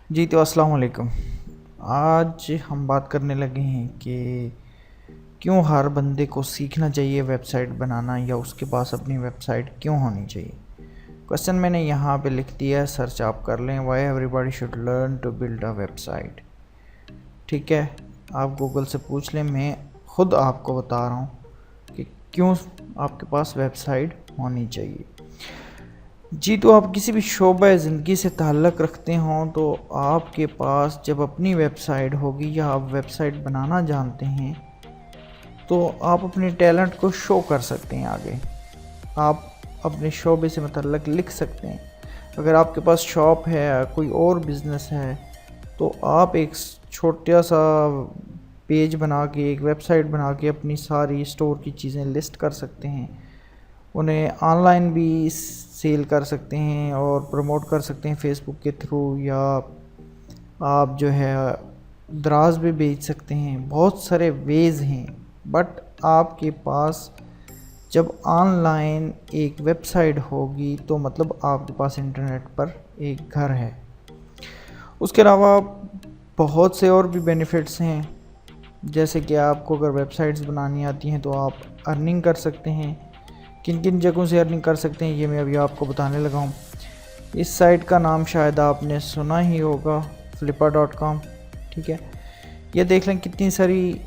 जी तो अस्सलाम वालेकुम। आज हम बात करने लगे हैं कि क्यों हर बंदे को सीखना चाहिए वेबसाइट बनाना या उसके पास अपनी वेबसाइट क्यों होनी चाहिए। क्वेश्चन मैंने यहाँ पे लिख दिया है, सर्च आप कर लें, why everybody should learn to build a website. ठीक है, आप गूगल से पूछ लें, मैं खुद आपको बता रहा हूँ कि क्यों आपके पास वेबसाइट होनी चाहिए। जी तो आप किसी भी शोबा ज़िंदगी से ताल्लक़ रखते हों तो आपके पास जब अपनी वेबसाइट होगी या आप वेबसाइट बनाना जानते हैं तो आप अपने टैलेंट को शो कर सकते हैं आगे। आप अपने शोबे से मतलब लिख सकते हैं। अगर आपके पास शॉप है, कोई और बिज़नेस है, तो आप एक छोटा सा पेज बना के, एक वेबसाइट बना के अपनी सारी स्टोर की चीज़ें लिस्ट कर सकते हैं। उन्हें ऑनलाइन भी सेल कर सकते हैं और प्रमोट कर सकते हैं फेसबुक के थ्रू, या आप जो है दराज भी बेच सकते हैं। बहुत सारे वेज़ हैं, बट आपके पास जब ऑनलाइन एक वेबसाइट होगी तो मतलब आपके पास इंटरनेट पर एक घर है। उसके अलावा बहुत से और भी बेनिफिट्स हैं, जैसे कि आपको अगर वेबसाइट्स बनानी आती हैं तो आप अर्निंग कर सकते हैं। किन किन जगहों से अर्निंग कर सकते हैं ये मैं अभी आपको बताने लगा हूँ। इस साइट का नाम शायद आपने सुना ही होगा, flipper.com। ठीक है, ये देख लें कितनी सारी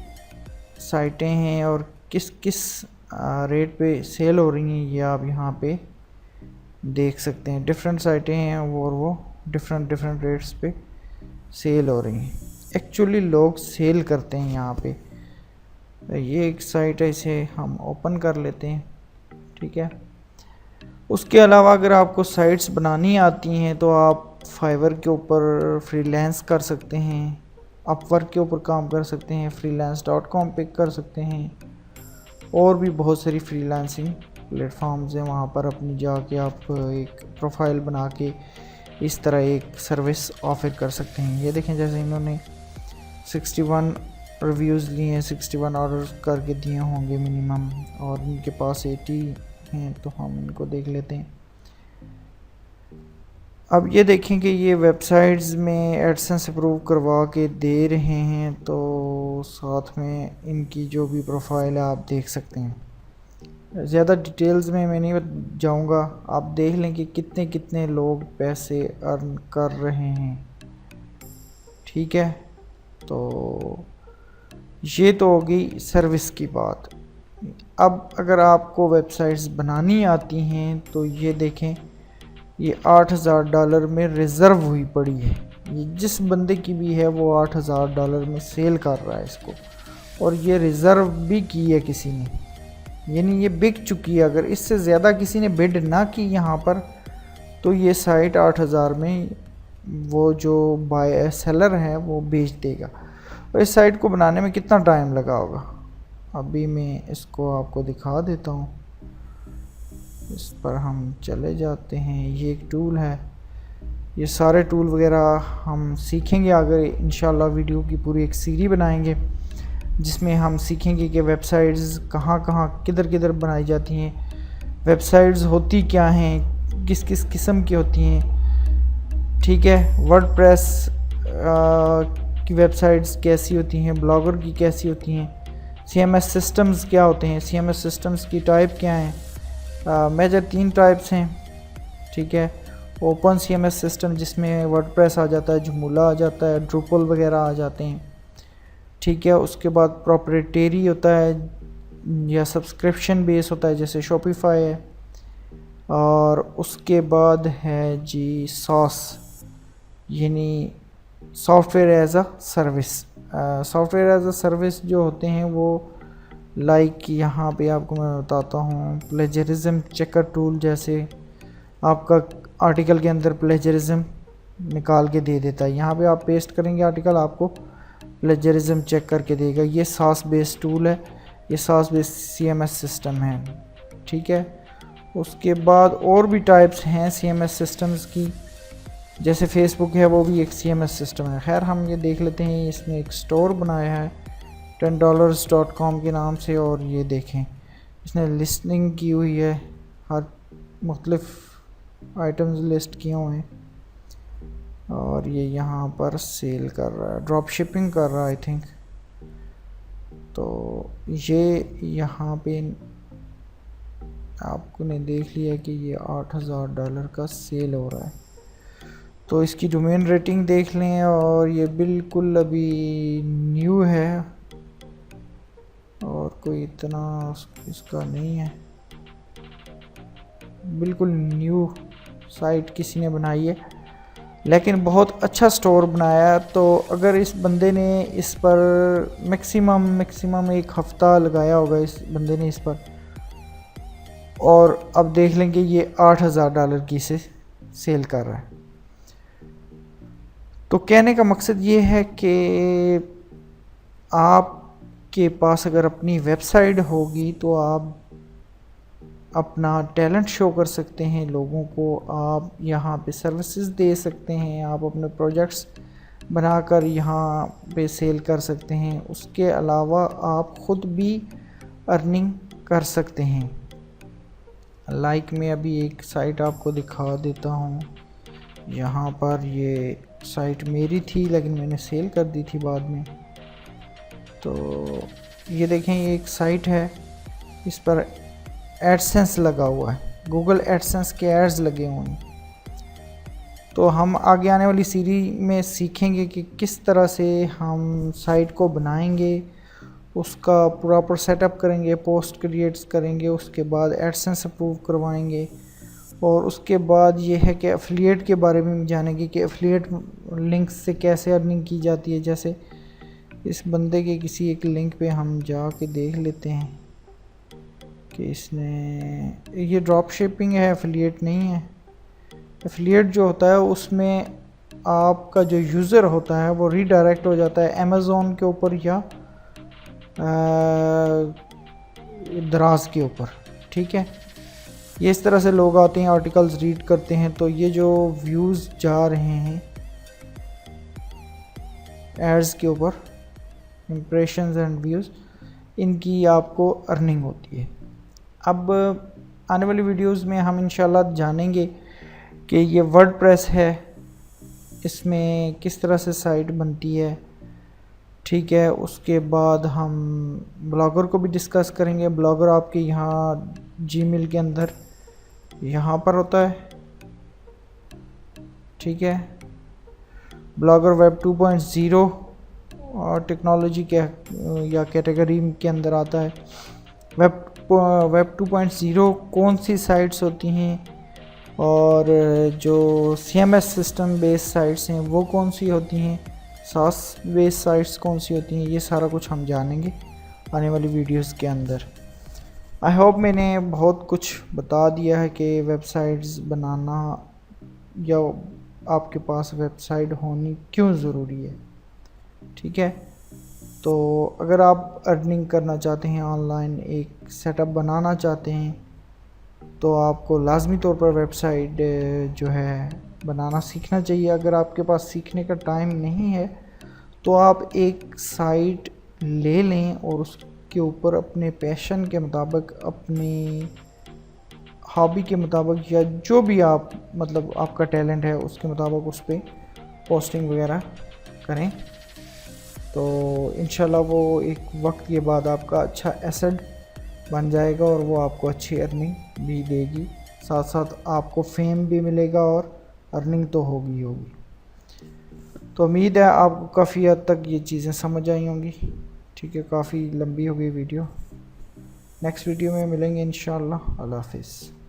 साइटें हैं और किस किस रेट पे सेल हो रही हैं, ये आप यहाँ पे देख सकते हैं। डिफरेंट साइटें हैं और वो डिफरेंट रेट्स पे सेल हो रही हैं। एक्चुअली लोग सेल करते हैं यहाँ पे। ये एक साइट है, इसे हम ओपन कर लेते हैं। ठीक है, उसके अलावा अगर आपको साइट्स बनानी आती हैं तो आप फाइवर के ऊपर फ्रीलांस कर सकते हैं, अपवर्क के ऊपर काम कर सकते हैं, freelance.com पे कर सकते हैं, और भी बहुत सारी फ्रीलांसिंग प्लेटफॉर्म्स हैं। वहाँ पर अपनी जाके आप एक प्रोफाइल बना के इस तरह एक सर्विस ऑफर कर सकते हैं। ये देखें, जैसे इन्होंने 61 रिव्यूज़ लिए हैं, 61 ऑर्डर करके दिए होंगे मिनिमम, और इनके पास 80 हैं, तो हम इनको देख लेते हैं। अब ये देखें कि ये वेबसाइट्स में एडसेंस अप्रूव करवा के दे रहे हैं, तो साथ में इनकी जो भी प्रोफाइल है आप देख सकते हैं। ज़्यादा डिटेल्स में मैं नहीं जाऊंगा, आप देख लें कि कितने कितने लोग पैसे अर्न कर रहे हैं। ठीक है, तो ये तो होगी सर्विस की बात। अब अगर आपको वेबसाइट्स बनानी आती हैं तो ये देखें, ये $8000 में रिज़र्व हुई पड़ी है। ये जिस बंदे की भी है वो $8000 में सेल कर रहा है इसको, और ये रिज़र्व भी की है किसी ने, यानी ये बिक चुकी है। अगर इससे ज़्यादा किसी ने बिड ना की यहाँ पर तो ये साइट 8000 में वो जो बाय सेलर है वो बेच देगा। और इस साइट को बनाने में कितना टाइम लगा होगा, अभी मैं इसको आपको दिखा देता हूँ। इस पर हम चले जाते हैं। ये एक टूल है, ये सारे टूल वगैरह हम सीखेंगे आगे इंशाल्लाह। वीडियो की पूरी एक सीरीज बनाएंगे जिसमें हम सीखेंगे कि वेबसाइट्स कहाँ कहाँ किधर किधर बनाई जाती हैं, वेबसाइट्स होती क्या हैं, किस किस किस्म की होती हैं। ठीक है, वर्डप्रेस की वेबसाइट्स कैसी होती हैं, ब्लॉगर की कैसी होती हैं, CMS सिस्टम्स क्या होते हैं, CMS सिस्टम्स की टाइप क्या हैं। मेजर 3 टाइप्स हैं। ठीक है, ओपन CMS सिस्टम जिसमें वर्डप्रेस आ जाता है, जमूला आ जाता है, ड्रूपल वगैरह आ जाते हैं। ठीक है, उसके बाद प्रोप्राइटरी होता है या सब्सक्रिप्शन बेस होता है जैसे शॉपिफाई है, और उसके बाद है जी सॉस, यानी software as a service. Software as a service जो होते हैं वो लाइक यहाँ पे आपको मैं बताता हूँ, प्लेजरिज्म चेकर टूल, जैसे आपका आर्टिकल के अंदर प्लेजरिज्म निकाल के दे देता है। यहाँ पे आप पेस्ट करेंगे आर्टिकल, आपको प्लेजरिज्म चेक करके देगा। ये सास बेस्ड टूल है, ये सास बेस्ड CMS सिस्टम है। ठीक है, उसके बाद और भी टाइप्स हैं CMS सिस्टम्स की, जैसे फेसबुक है वो भी एक CMS सिस्टम है। खैर हम ये देख लेते हैं, इसने एक स्टोर बनाया है $10.com के नाम से, और ये देखें इसने लिस्टिंग की हुई है, हर मुख्तलिफ आइटम्स लिस्ट किए हुए हैं। और ये यहाँ पर सेल कर रहा है, ड्रॉप शिपिंग कर रहा है आई थिंक। तो ये यहाँ पे आपको ने देख लिया कि ये $8,000 का सेल हो रहा है। तो इसकी डोमेन रेटिंग देख लें, और ये बिल्कुल अभी न्यू है और कोई इतना इसका नहीं है, बिल्कुल न्यू साइट किसी ने बनाई है, लेकिन बहुत अच्छा स्टोर बनाया। तो अगर इस बंदे ने इस पर मैक्सिमम एक हफ़्ता लगाया होगा इस बंदे ने इस पर, और अब देख लेंगे ये $8,000 की से सेल कर रहा है। तो कहने का मकसद ये है कि आपके पास अगर अपनी वेबसाइट होगी तो आप अपना टैलेंट शो कर सकते हैं लोगों को, आप यहाँ पे सर्विसेज दे सकते हैं, आप अपने प्रोजेक्ट्स बनाकर यहाँ पे सेल कर सकते हैं। उसके अलावा आप ख़ुद भी अर्निंग कर सकते हैं। लाइक मैं अभी एक साइट आपको दिखा देता हूँ। यहाँ पर ये साइट मेरी थी लेकिन मैंने सेल कर दी थी बाद में। तो ये देखें, ये एक साइट है, इस पर एडसेंस लगा हुआ है, गूगल एडसेंस के एड्स लगे हुए हैं। तो हम आगे आने वाली सीरीज में सीखेंगे कि किस तरह से हम साइट को बनाएंगे, उसका प्रॉपर सेटअप करेंगे, पोस्ट क्रिएट्स करेंगे, उसके बाद एडसेंस अप्रूव करवाएंगे, और उसके बाद ये है कि एफिलिएट के बारे में जानेंगे कि एफिलिएट लिंक से कैसे अर्निंग की जाती है। जैसे इस बंदे के किसी एक लिंक पे हम जाके देख लेते हैं कि इसने, ये ड्रॉप शिपिंग है, एफिलिएट नहीं है। एफिलिएट जो होता है उसमें आपका जो यूज़र होता है वो रीडायरेक्ट हो जाता है अमेज़ोन के ऊपर या दराज के ऊपर, ठीक है। ये इस तरह से लोग आते हैं, आर्टिकल्स रीड करते हैं, तो ये जो व्यूज़ जा रहे हैं एड्स के ऊपर, इम्प्रेशंस एंड व्यूज़, इनकी आपको अर्निंग होती है। अब आने वाली वीडियोस में हम इंशाल्लाह जानेंगे कि ये वर्डप्रेस है, इसमें किस तरह से साइट बनती है, ठीक है। उसके बाद हम ब्लॉगर को भी डिस्कस करेंगे। ब्लॉगर आपके यहाँ जीमेल के अंदर यहाँ पर होता है, ठीक है। ब्लॉगर वेब 2.0 और टेक्नोलॉजी के या कैटेगरी के अंदर आता है। वेब 2.0 कौन सी साइट्स होती हैं, और जो CMS सिस्टम बेस्ड साइट्स हैं वो कौन सी होती हैं, SaaS बेस्ड साइट्स कौन सी होती हैं, ये सारा कुछ हम जानेंगे आने वाली वीडियोस के अंदर। आई होप मैंने बहुत कुछ बता दिया है कि वेबसाइट्स बनाना या आपके पास वेबसाइट होनी क्यों ज़रूरी है, ठीक है। तो अगर आप अर्निंग करना चाहते हैं, ऑनलाइन एक सेटअप बनाना चाहते हैं, तो आपको लाजमी तौर पर वेबसाइट जो है बनाना सीखना चाहिए। अगर आपके पास सीखने का टाइम नहीं है तो आप एक साइट ले लें और उसके ऊपर अपने पैशन के मुताबिक, अपनी हॉबी के मुताबिक, या जो भी आप मतलब आपका टैलेंट है उसके मुताबिक उस पर पोस्टिंग वगैरह करें। तो इंशाल्लाह वो एक वक्त के बाद आपका अच्छा एसेट बन जाएगा और वो आपको अच्छी अर्निंग भी देगी, साथ साथ आपको फेम भी मिलेगा और अर्निंग तो होगी होगी। तो उम्मीद है आपको काफ़ी हद तक ये चीज़ें समझ आई होंगी, ठीक है। काफ़ी लंबी हो गई वीडियो, नेक्स्ट वीडियो में मिलेंगे इंशाल्लाह। अल्लाह हाफिज़।